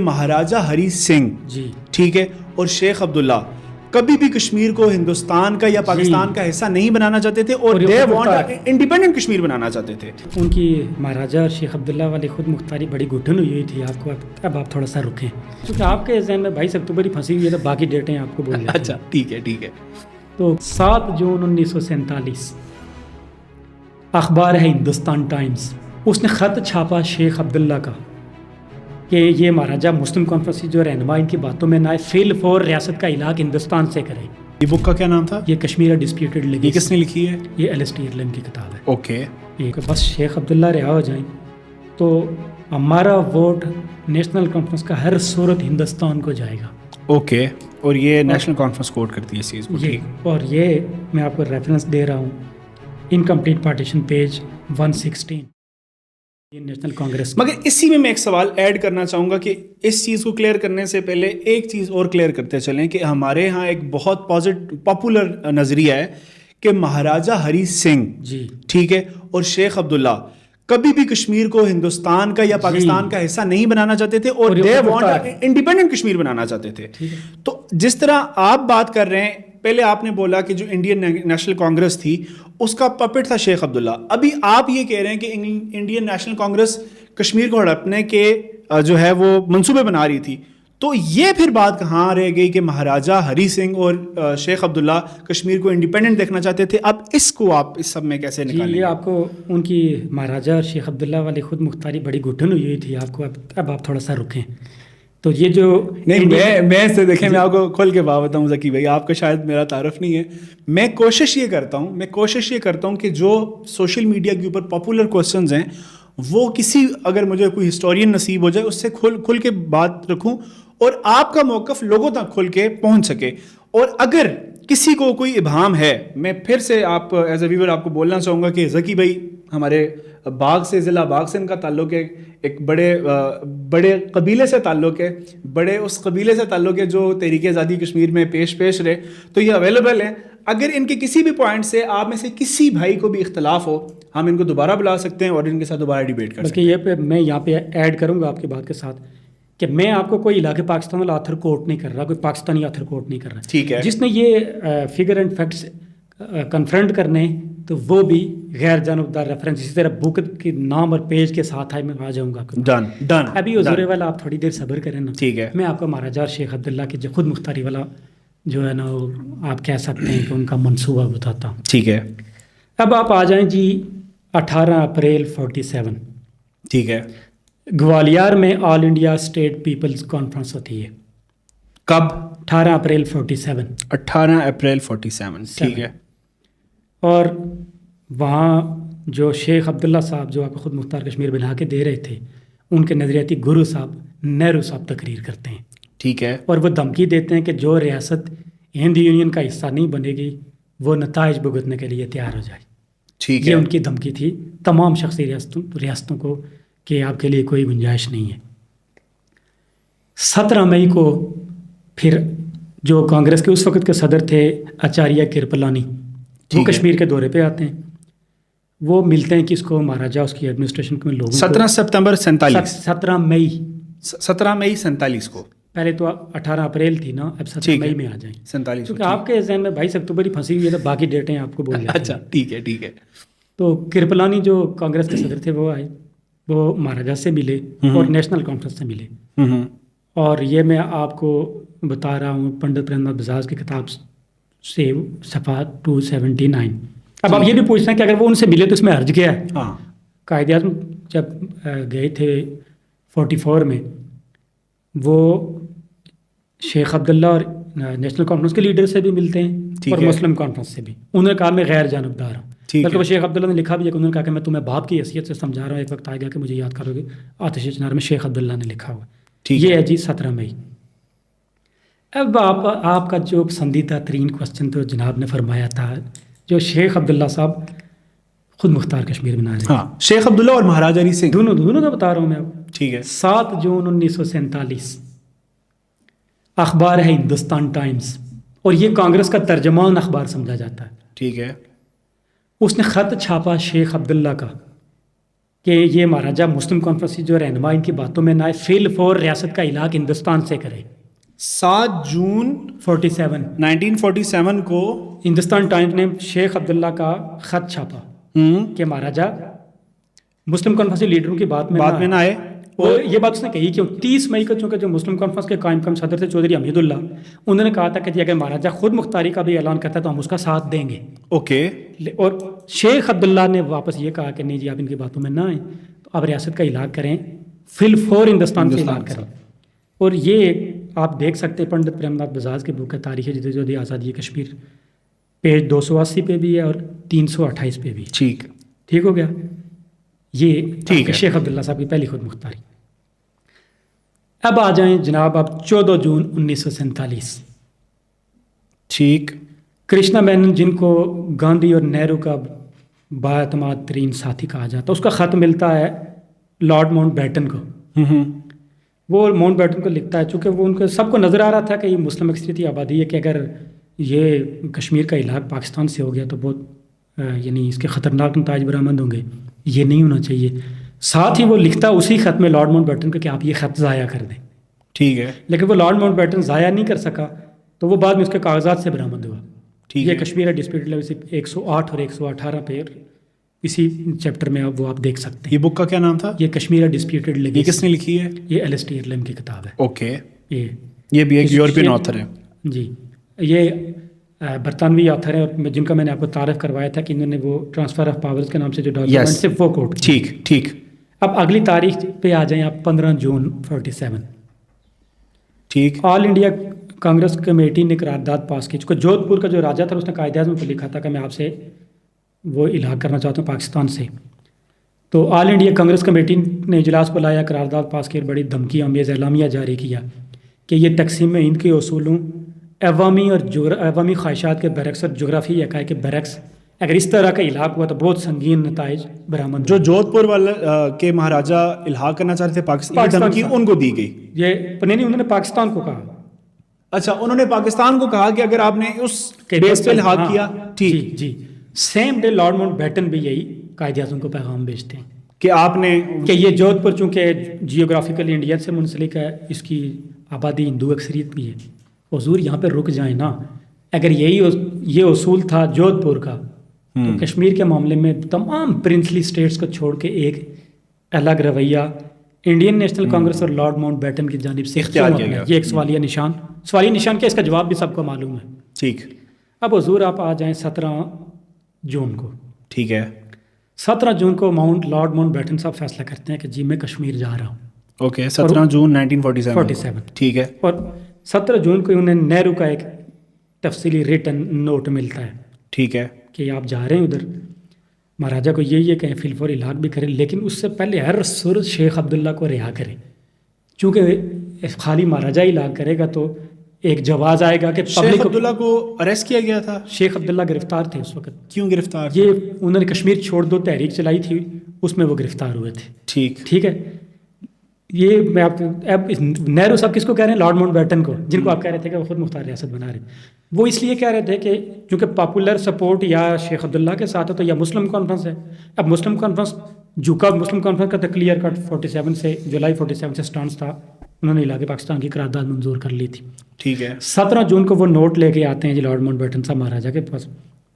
مہاراجہ ہری سنگھ جی ٹھیک ہے اور شیخ عبداللہ کبھی بھی کشمیر کو ہندوستان کا یا پاکستان کا حصہ نہیں بنانا چاہتے تھے اور دے وانٹ انڈیپینڈنٹ کشمیر بنانا چاہتے تھے. ان کی مہاراجہ اور شیخ عبداللہ والی خود مختاری بڑی گھٹن ہوئی تھی آپ کو. اب آپ تھوڑا سا رکیں کیونکہ آپ کے ذہن میں 22 اکتوبر ہی پھنسی ہوئی ہے تو باقی ڈیٹیں آپ کو بول اچھا ٹھیک ہے. تو 7 جون 1947 اخبار ہے ہندوستان ٹائمز، اس نے خط چھاپا شیخ عبداللہ کا کہ یہ مہاراجہ مسلم کانفرنس جو رہنما ان کی باتوں میں نہ آئے، فیل فور ریاست کا علاق ہندوستان سے کرے. یہ بک کا کیا نام تھا؟ یہ کشمیر ڈسپیوٹڈ لیگیسی. یہ کس نے لکھی ہے؟ یہ ایلسٹیر لم کی کتاب ہے. اوکے بس شیخ عبداللہ رہا ہو جائیں تو ہمارا ووٹ نیشنل کانفرنس کا ہر صورت ہندوستان کو جائے گا. اوکے اور یہ نیشنل کانفرنس کوڈ کرتی ہے اس چیز کو. اور یہ میں آپ کو ریفرنس دے رہا ہوں، انکمپلیٹ پارٹیشن پیج 116 یہ نیشنل کانگریس. مگر اسی میں ایک سوال ایڈ کرنا چاہوں گا کہ اس چیز کو کلیئر کرنے سے پہلے ایک چیز اور کلیئر کرتے چلیں کہ ہمارے ہاں ایک بہت پاپولر نظریہ ہے کہ مہاراجہ ہری سنگھ جی ٹھیک ہے اور شیخ عبداللہ کبھی بھی کشمیر کو ہندوستان کا یا پاکستان کا حصہ نہیں بنانا چاہتے تھے اور دے وانٹ انڈیپینڈنٹ کشمیر بنانا چاہتے تھے. تو جس طرح آپ بات کر رہے ہیں، پہلے آپ نے بولا کہ جو انڈین نیشنل کانگریس تھی اس کا پپٹ تھا شیخ عبداللہ. ابھی آپ یہ کہہ رہے ہیں کہ انڈین نیشنل کانگریس کشمیر کو ہڑپنے کے جو ہے وہ منصوبے بنا رہی تھی. تو یہ پھر بات کہاں رہ گئی کہ مہاراجہ ہری سنگھ اور شیخ عبداللہ کشمیر کو انڈیپینڈنٹ دیکھنا چاہتے تھے؟ اب اس کو آپ اس سب میں کیسے نکالیں؟ یہ آپ کو ان کی مہاراجہ اور شیخ عبداللہ والی خود مختاری بڑی گھٹن ہوئی تھی آپ کو. اب آپ تھوڑا سا رکیں. تو یہ جو نہیں میں سے دیکھیں میں آپ کو کھول کے بات بتاؤں ذکی بھائی، آپ کا شاید میرا تعارف نہیں ہے. میں کوشش یہ کرتا ہوں کہ جو سوشل میڈیا کے اوپر پاپولر کوسچنز ہیں وہ کسی اگر مجھے کوئی ہسٹورین نصیب ہو جائے اس سے کھل کے بات رکھوں اور آپ کا موقف لوگوں تک کھل کے پہنچ سکے. اور اگر کسی کو کوئی ابہام ہے، میں پھر سے آپ ایز اے ویور آپ کو بولنا چاہوں گا کہ ذکی بھائی ہمارے باغ سے، ضلع باغ سے ان کا تعلق ہے، ایک بڑے قبیلے سے تعلق ہے، اس قبیلے سے تعلق ہے جو تحریک آزادی کشمیر میں پیش رہے. تو یہ اویلیبل ہے. اگر ان کے کسی بھی پوائنٹ سے آپ میں سے کسی بھائی کو بھی اختلاف ہو، ہم ان کو دوبارہ بلا سکتے ہیں اور ان کے ساتھ دوبارہ ڈیبیٹ کر سکتے ہیں. بلکہ میں یہاں پہ ایڈ کروں گا آپ کی بات کے ساتھ کہ میں آپ کو کوئی علاقے پاکستان والا آتھر کوٹ نہیں کر رہا، کوئی پاکستانی آتھر کوٹ نہیں کر رہا. ٹھیک ہے. جس نے یہ فگر اینڈ فیکٹس کنفرنٹ کرنے تو وہ بھی غیر جانبدار ریفرنس اسی طرح بک کے نام اور پیج کے ساتھ میں آ جاؤں گا. ڈن. ابھی حضور والا آپ تھوڑی دیر صبر کریں نا. ٹھیک ہے. میں آپ کو مہاراجہ اور شیخ عبداللہ کے جو خود مختاری والا جو ہے نا آپ کہہ سکتے ہیں کہ ان کا منصوبہ بتاتا ہوں. ٹھیک ہے. اب آپ آ جائیں جی 18 اپریل 47. ٹھیک ہے. گوالیار میں آل انڈیا اسٹیٹ پیپلز کانفرنس ہوتی ہے. کب؟ 18 اپریل 47. 18 اپریل 47. ٹھیک ہے. اور وہاں جو شیخ عبداللہ صاحب جو آپ کو خود مختار کشمیر بنا کے دے رہے تھے، ان کے نظریاتی گرو صاحب نہرو صاحب تقریر کرتے ہیں. ٹھیک ہے. اور وہ دھمکی دیتے ہیں کہ جو ریاست ہند یونین کا حصہ نہیں بنے گی وہ نتائج بھگتنے کے لیے تیار ہو جائے. ٹھیک ہے. یہ ان کی دھمکی تھی تمام شخصی ریاستوں کو کہ آپ کے لیے کوئی گنجائش نہیں ہے. 17 مئی کو پھر جو کانگریس کے اس وقت کے صدر تھے آچاریہ کرپلانی، وہ کشمیر کے دورے پہ آتے ہیں. وہ ملتے ہیں کس کو؟ مہاراجہ، اس کی ایڈمنسٹریشن کے لوگوں کو. 17 سپتمبر 47. 17 مئی 47 کو. پہلے تو 18 اپریل تھی نا، اب 17 مئی میں آ جائیں. 47 کیونکہ آپ کے ذہن میں 22 اکتوبر ہی پھنسی ہوئی ہے تو باقی ڈیٹیں آپ کو بول جاتی ہیں. اچھا ٹھیک ہے. تو کرپلانی جو کانگریس کے صدر تھے وہ آئے، وہ مہاراجہ سے ملے اور نیشنل کانفرنس سے ملے. اور یہ میں آپ کو بتا رہا ہوں پنڈت پریمناتھ بجاج کی کتاب سے صفحہ 279. اب آپ یہ بھی پوچھتے ہیں کہ اگر وہ ان سے ملے تو اس میں حرج کیا ہے؟ قائد اعظم جب گئے تھے 44 میں، وہ شیخ عبداللہ اور نیشنل کانفرنس کے لیڈر سے بھی ملتے ہیں اور مسلم کانفرنس سے بھی. انہوں نے کہا میں غیر جانبدار ہوں. بلکہ وہ شیخ عبداللہ نے لکھا بھی ہے کہ انہوں نے کہا کہ میں تمہیں باپ کی حیثیت سے سمجھا رہا ہوں، ایک وقت آئے گا کہ مجھے یاد کرو گے. آتش چنار میں شیخ عبداللہ نے لکھا ہوا. یہ ہے جی 17 مئی. اب آپ کا جو پسندیدہ ترین کوسچن تو جناب نے فرمایا تھا جو شیخ عبداللہ صاحب خود مختار کشمیر بنا رہے ہیں. ہاں، شیخ عبداللہ اور مہاراجہ ہری سنگھ دونوں کا بتا رہا ہوں میں اب. ٹھیک ہے. 7 جون 1947 اخبار ہے ہندوستان ٹائمز، اور یہ کانگریس کا ترجمان اخبار سمجھا جاتا ہے. ٹھیک ہے. اس نے خط چھاپا شیخ عبداللہ کا کہ یہ مہاراجا مسلم کانفرنس کی جو رہنما ان کی باتوں میں نہ آئے، فی الفور ریاست کا علاق ہندوستان سے کرے۔ 7 جون 47 1947 کو ہندوستان ٹائمز نے شیخ عبداللہ کا خط چھاپا کہ مہاراجا مسلم کانفرنس کے لیڈروں کی بات میں نہ آئے، اور یہ بات اس نے کہی کہ 30 مئی کو چونکہ جو مسلم کانفرنس کے قائم صدر تھے چودھری حمید اللہ، انہوں نے کہا تھا کہ اگر مہاراجا خود مختاری کا بھی اعلان کرتا ہے تو ہم اس کا ساتھ دیں گے۔ اوکے، اور شیخ عبداللہ نے واپس یہ کہا کہ نہیں جی آپ ان کی باتوں میں نہ آئیں، تو آپ ریاست کا علاق کریں، فی الفور ہندوستان سے اعلان کریں۔ اور یہ آپ دیکھ سکتے ہیں پنڈت پریم ناتھ بزاز کے بک ہے تاریخ جدوجہد آزادی کشمیر، پیج 280 پہ بھی ہے اور 328 پہ بھی۔ ٹھیک ہو گیا، یہ شیخ عبداللہ صاحب کی پہلی خود مختاری۔ اب آ جائیں جناب آپ 14 جون 1947، ٹھیک، کرشنا مینن جن کو گاندھی اور نہرو کا بااعتماد ترین ساتھی کہا جاتا ہے، اس کا خط ملتا ہے لارڈ ماؤنٹ بیٹن کو۔ وہ ماؤنٹ بیٹن کو لکھتا ہے، چونکہ وہ ان کو سب کو نظر آ رہا تھا کہ یہ مسلم اکثریتی آبادی ہے کہ اگر یہ کشمیر کا علاق پاکستان سے ہو گیا تو بہت یعنی اس کے خطرناک نتائج برآمد ہوں گے، یہ نہیں ہونا چاہیے۔ ساتھ ہی وہ لکھتا اسی خط میں لارڈ ماؤنٹ بیٹن کو کہ آپ یہ خط ضائع کر دیں، ٹھیک ہے، لیکن وہ لارڈ ماؤنٹ بیٹن ضائع نہیں کر سکا، تو وہ بعد میں اس کے کاغذات سے برآمد ہوا۔ یہ کشمیر ڈسپیوٹ لیول 108 اور 118 پہ اسی چیپٹر میں وہ آپ دیکھ سکتے ہیں۔ یہ بک کا کیا نام تھا؟ یہ کشمیر ڈسپیوٹڈ لیول۔ یہ کس نے لکھی ہے؟ یہ ایلسٹیر لیم کی کتاب ہے۔ اوکے، یہ بھی ایک یورپین آتھر ہے۔ جی، یہ برطانوی آتھر ہے، اور جن کا میں نے آپ کو تعارف کروایا تھا کہ انہوں نے وہ ٹرانسفر آف پاورز کے نام سے جو ڈاکیومنٹ سے وہ کوٹ کیا۔ ٹھیک۔ اب اگلی تاریخ پہ آ جائیں آپ 15 جون 47، ٹھیک، آل انڈیا کانگریس کمیٹی نے قرارداد پاس کی، چونکہ جودھ پور کا جو راجا تھا اس نے قائد اعظم کو لکھا تھا کہ میں آپ سے وہ علاق کرنا چاہتا ہوں پاکستان سے، تو آل انڈیا کانگریس کمیٹی نے اجلاس بلایا، قرارداد پاس کی، بڑی دھمکی آمیز اعلامیہ جاری کیا کہ یہ تقسیم ہند کے اصولوں، عوامی خواہشات کے برعکس اور جغرافی حقائق کے برعکس اگر اس طرح کا علاق ہوا تو بہت سنگین نتائج برآمد۔ جو جودھ پور والے کے مہاراجا الحاق کرنا چاہتے تھے پاکستان کی، ان کو دی گئی یہ نہیں، انہوں نے پاکستان کو کہا۔ اچھا، انہوں نے پاکستان کو کہا کہ اگر آپ نے اس بیس پہ الحاق کیا، ٹھیک جی، same day Lord Mountbatten بھی یہی قائد اعظم کو پیغام بھیجتے ہیں کہ آپ نے کہ یہ جودھ پور چونکہ جیوگرافیکل انڈیا سے منسلک ہے، اس کی آبادی ہندو اکثریت بھی ہے، حضور یہاں پہ رک جائیں نا۔ اگر یہ اصول تھا جودھ پور کا، تو کشمیر کے معاملے میں تمام پرنسلی اسٹیٹس کو چھوڑ کے ایک الگ رویہ انڈین نیشنل کانگریس اور لارڈ ماؤنٹ بیٹن کی جانب سے اختیار کیا گیا۔ یہ ایک سوالیہ نشان کیا، اس کا جواب بھی سب کو معلوم ہے۔ ٹھیک، اب حضور آپ آ جائیں 17 جون کو۔ ٹھیک ہے، 17 جون کو لارڈ ماؤنٹ بیٹن صاحب فیصلہ کرتے ہیں کہ جی میں کشمیر جا رہا ہوں۔ اوکے، 17 جون 1947، ٹھیک ہے، اور 17 جون کو انہیں نہرو کا ایک تفصیلی ریٹن نوٹ ملتا ہے، ٹھیک ہے، کہ آپ جا رہے ہیں ادھر، مہاراجا کو یہ کہیں فی الفور علاق بھی کریں، لیکن اس سے پہلے ہر صورت شیخ عبداللہ کو رہا کریں، چونکہ خالی مہاراجا ہی علاق کرے گا تو ایک جواز آئے گا کہ شیخ عبداللہ کو اریسٹ کیا گیا تھا۔ شیخ عبداللہ گرفتار تھے اس وقت۔ کیوں گرفتار؟ یہ انہوں نے کشمیر چھوڑ دو تحریک چلائی تھی، اس میں وہ گرفتار ہوئے تھے۔ ٹھیک ہے، یہ میں آپ اب نہرو صاحب کس کو کہہ رہے ہیں؟ لارڈ ماؤنٹ بیٹن کو، جن کو آپ کہہ رہے تھے کہ وہ خود مختار ریاست بنا رہے تھے۔ وہ اس لیے کہہ رہے تھے کہ چونکہ پاپولر سپورٹ یا شیخ عبداللہ کے ساتھ ہے تو یا مسلم کانفرنس ہے۔ اب مسلم کانفرنس جھکا، مسلم کانفرنس کا تو کلیئر کٹ 47 سے جولائی 47 سے سٹانس تھا، انہوں نے علاقے پاکستان کی قرارداد منظور کر لی تھی۔ ٹھیک ہے، 17 جون کو وہ نوٹ لے کے آتے ہیں جی لارڈ ماؤنٹ بیٹن صاحب مہاراجا کے پاس،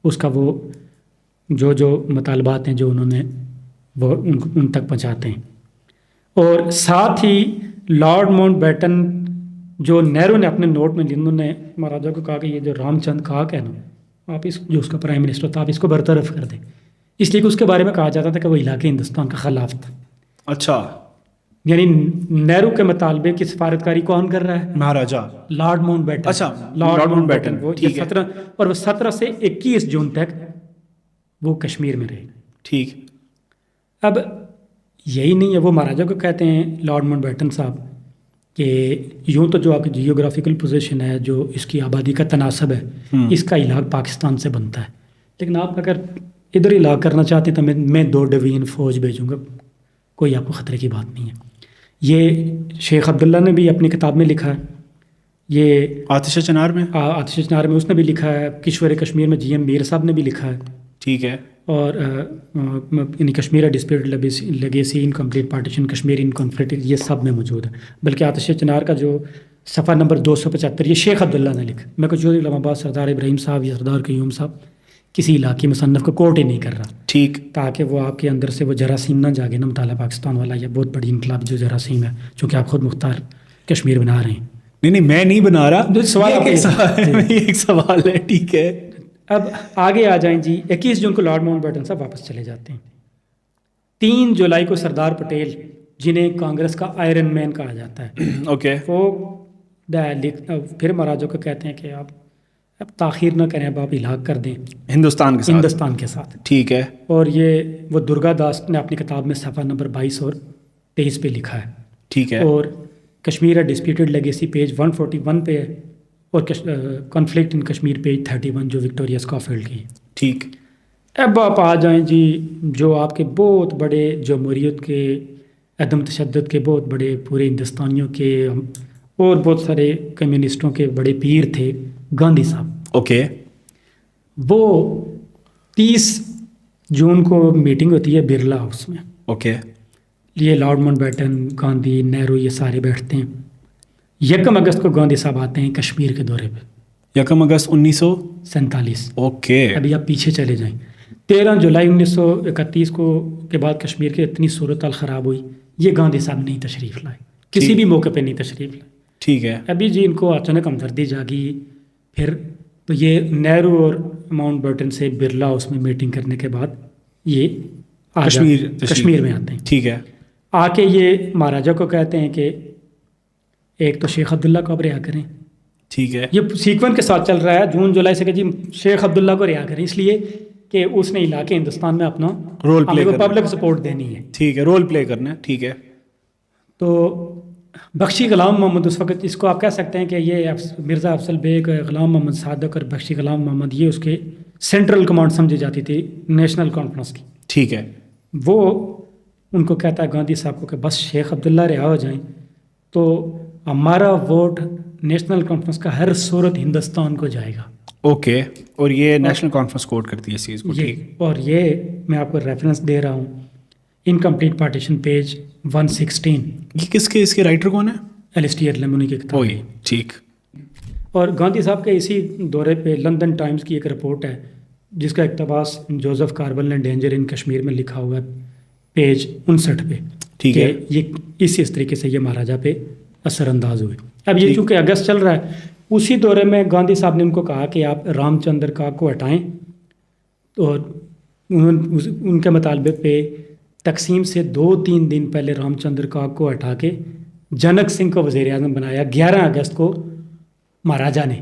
اس کا وہ جو مطالبات ہیں جو انہوں نے وہ ان تک پہنچاتے ہیں، اور ساتھ ہی لارڈ ماؤنٹ بیٹن جو نہرو نے اپنے نوٹ میں انہوں نے مہاراجا کو کہا کہ یہ جو رام چند کاک ہے نا، آپ جو اس کا پرائم منسٹر تھا، آپ اس کو برطرف کر دیں، اس لیے کہ اس کے بارے میں کہا جاتا تھا کہ وہ علاقے ہندوستان کا خلاف تھا۔ اچھا، یعنی نہرو کے مطالبے کی سفارتکاری کون کر رہا ہے؟ مہاراجا لارڈ ماؤنٹ بیٹن۔ اچھا، لارڈ ماؤنٹ بیٹن، ٹھیک ہے، 17 اور وہ 17 سے 21 جون تک وہ کشمیر میں رہے۔ ٹھیک، اب یہی نہیں ہے، وہ مہاراجا کو کہتے ہیں لارڈ ماؤنٹ بیٹن صاحب کہ یوں تو جو آپ کی جیوگرافیکل پوزیشن ہے، جو اس کی آبادی کا تناسب ہے، اس کا علاق پاکستان سے بنتا ہے، لیکن آپ اگر ادھر علاق کرنا چاہتے ہیں تو میں 2 ڈویژن فوج بھیجوں گا، کوئی آپ کو خطرے کی بات نہیں ہے۔ یہ شیخ عبداللہ نے بھی اپنی کتاب میں لکھا ہے، یہ آتش چنار میں اس نے بھی لکھا ہے، کشور کشمیر میں جی ایم میر صاحب نے بھی لکھا ہے، ٹھیک ہے، اور یعنی Kashmir dispute legacy incomplete partition Kashmir in conflict یہ سب میں موجود ہے. بلکہ آتش چنار کا جو صفحہ نمبر 275 یہ شیخ عبداللہ نے لکھا. میں کچھ علامہ آباد سردار ابراہیم صاحب یا سردار قیوم صاحب کسی علاقائی مصنف کو کوٹ ہی نہیں کر رہا. ٹھیک. تاکہ وہ آپ کے اندر سے وہ جراثیم نہ جاگے نا مطالعہ پاکستان والا یا بہت بڑی انقلاب جو جراثیم ہے چونکہ آپ خود مختار کشمیر بنا رہے ہیں. نہیں میں نہیں بنا رہا. سوال ایک سوال ہے. ٹھیک ہے. اب آگے آ جائیں جی. 21 جون کو لارڈ ماؤنٹ بیٹن صاحب واپس چلے جاتے ہیں. 3 جولائی کو سردار پٹیل جنہیں کانگریس کا آئرن مین کہا جاتا ہے اوکے وہ پھر مہاراجوں کو کہتے ہیں کہ آپ اب تاخیر نہ کریں, اب آپ ہلاک کر دیں ہندوستان کے ساتھ. ٹھیک ہے. اور یہ وہ درگا داس نے اپنی کتاب میں صفحہ نمبر 22 اور 23 پہ لکھا ہے. ٹھیک ہے. اور کشمیر ہے ڈسپیوٹڈ لیگیسی پیج 141 پہ ہے اور کانفلکٹ ان کشمیر پیج 31 جو وکٹوریا اسکافیلڈ کی. ٹھیک. اب آپ آ جائیں جی جو آپ کے بہت بڑے جمہوریت کے عدم تشدد کے بہت بڑے پورے ہندوستانیوں کے اور بہت سارے کمیونسٹوں کے بڑے پیر تھے گاندھی صاحب. اوکے. وہ 30 جون کو میٹنگ ہوتی ہے برلا ہاؤس میں. اوکے. یہ Lord Mountbatten Gandhi Nehru یہ سارے بیٹھتے ہیں. 1 اگست کو گاندھی صاحب آتے ہیں کشمیر کے دورے پہ. 1 اگست 1947. اوکے. ابھی آپ پیچھے چلے جائیں. 13 جولائی 1931 کو کے بعد کشمیر کی اتنی صورتحال خراب ہوئی یہ گاندھی صاحب نہیں تشریف لائے کسی بھی موقع پہ نہیں تشریف لائے. ٹھیک ہے. ابھی جی ان کو اچانک ہمدردی جاگی پھر تو یہ نہرو اور ماؤنٹ بیٹن سے برلا ہاؤس میں میٹنگ کرنے کے بعد یہ کشمیر میں آتے ہیں. ٹھیک ہے. آ کے یہ مہاراجا کو کہتے ہیں کہ ایک تو شیخ عبداللہ کو آپ رہا کریں. ٹھیک ہے. یہ سیکوینس کے ساتھ چل رہا ہے جون جولائی سے کہ جی شیخ عبداللہ کو رہا کریں اس لیے کہ اس نے علاقے ہندوستان میں اپنا رول پلے کرنا پبلک سپورٹ دینی ہے. ٹھیک ہے. رول پلے کرنا ہے. ٹھیک ہے. تو بخشی غلام محمد اس وقت اس کو آپ کہہ سکتے ہیں کہ یہ مرزا افضل بیگ غلام محمد صادق اور بخشی غلام محمد یہ اس کے سینٹرل کمانڈ سمجھی جاتی تھی نیشنل کانفرنس کی. ٹھیک ہے. وہ ان کو کہتا ہے گاندھی صاحب کو کہ بس شیخ عبداللہ رہا ہو جائیں تو ہمارا ووٹ نیشنل کانفرنس کا ہر صورت ہندوستان کو جائے گا. اوکے. اور یہ نیشنل کانفرنس کوڈ کرتی ہے اس چیز کو. ٹھیک. اور یہ میں آپ کو ریفرنس دے رہا ہوں انکمپلیٹ پارٹیشن پیج 116. یہ اس کے رائٹر کون ہے؟ ایلسٹیئر لیمونی کی کتاب. ٹھیک. اور گاندھی صاحب کے اسی دورے پہ لندن ٹائمز کی ایک رپورٹ ہے جس کا اقتباس جوزف کاربل نے ڈینجر ان کشمیر میں لکھا ہوا ہے پیج 59 پہ. ٹھیک ہے. یہ اس طریقے سے یہ مہاراجا پہ اثر انداز ہوئے. اب یہ چونکہ اگست چل رہا ہے اسی دورے میں گاندھی صاحب نے ان کو کہا کہ آپ رام چندر کاگ کو ہٹائیں اور ان کے مطالبے پہ تقسیم سے 2-3 دن پہلے رام چندر کاگ کو ہٹا کے جنک سنگھ کو وزیر اعظم بنایا 11 اگست کو مہاراجا نے.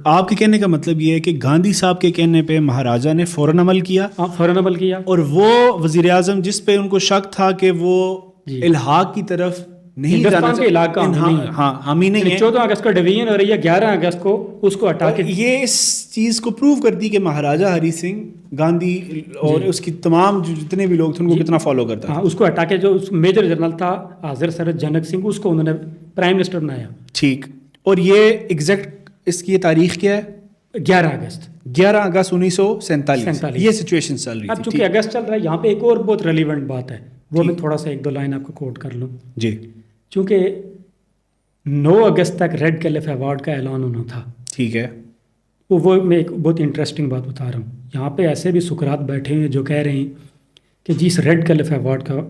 آپ کے کہنے کا مطلب یہ ہے کہ گاندھی صاحب کے کہنے پہ مہاراجا نے فوراً عمل کیا. فوراً عمل کیا. اور وہ وزیر اعظم جس پہ ان کو شک تھا کہ وہ الحاق کی طرف نہیں جانا علاقہ حامی نہیں ہے. 14 اگست کو ڈویژن ہو رہی ہے 11 اگست کو اس کو ہٹا کے یہ اس چیز کو پروو کرتی کہ مہاراجا ہری سنگھ گاندھی اور اس کی تمام جتنے بھی لوگ تھے ان کو کتنا فالو کرتا ہے. اس کو ہٹا کے جو میجر جنرل تھا حاضر سرد جنک سنگھ اس کو انہوں نے پرائم منسٹر بنایا. ٹھیک. اور یہ ایگزیکٹ اس کی تاریخ کیا ہے؟ 11 اگست 1947. یہ سچویشن چل رہی ہے. اب چونکہ اگست چل رہا ہے یہاں پہ ایک اور بہت ریلیونٹ بات ہے وہ میں تھوڑا سا 1-2 لائن آپ کو کوٹ کر لوں. جی. چونکہ 9 اگست تک ریڈ کلف ایوارڈ کا اعلان ہونا تھا. ٹھیک ہے. وہ میں ایک بہت انٹرسٹنگ بات بتا رہا ہوں. یہاں پہ ایسے بھی سکرات بیٹھے ہیں جو کہہ رہے ہیں کہ جی اس ریڈ کلف ایوارڈ کا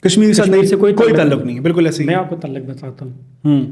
کشمیر سے کوئی تعلق نہیں ہے. بالکل ایسے ہی میں آپ کو تعلق بتاتا ہوں.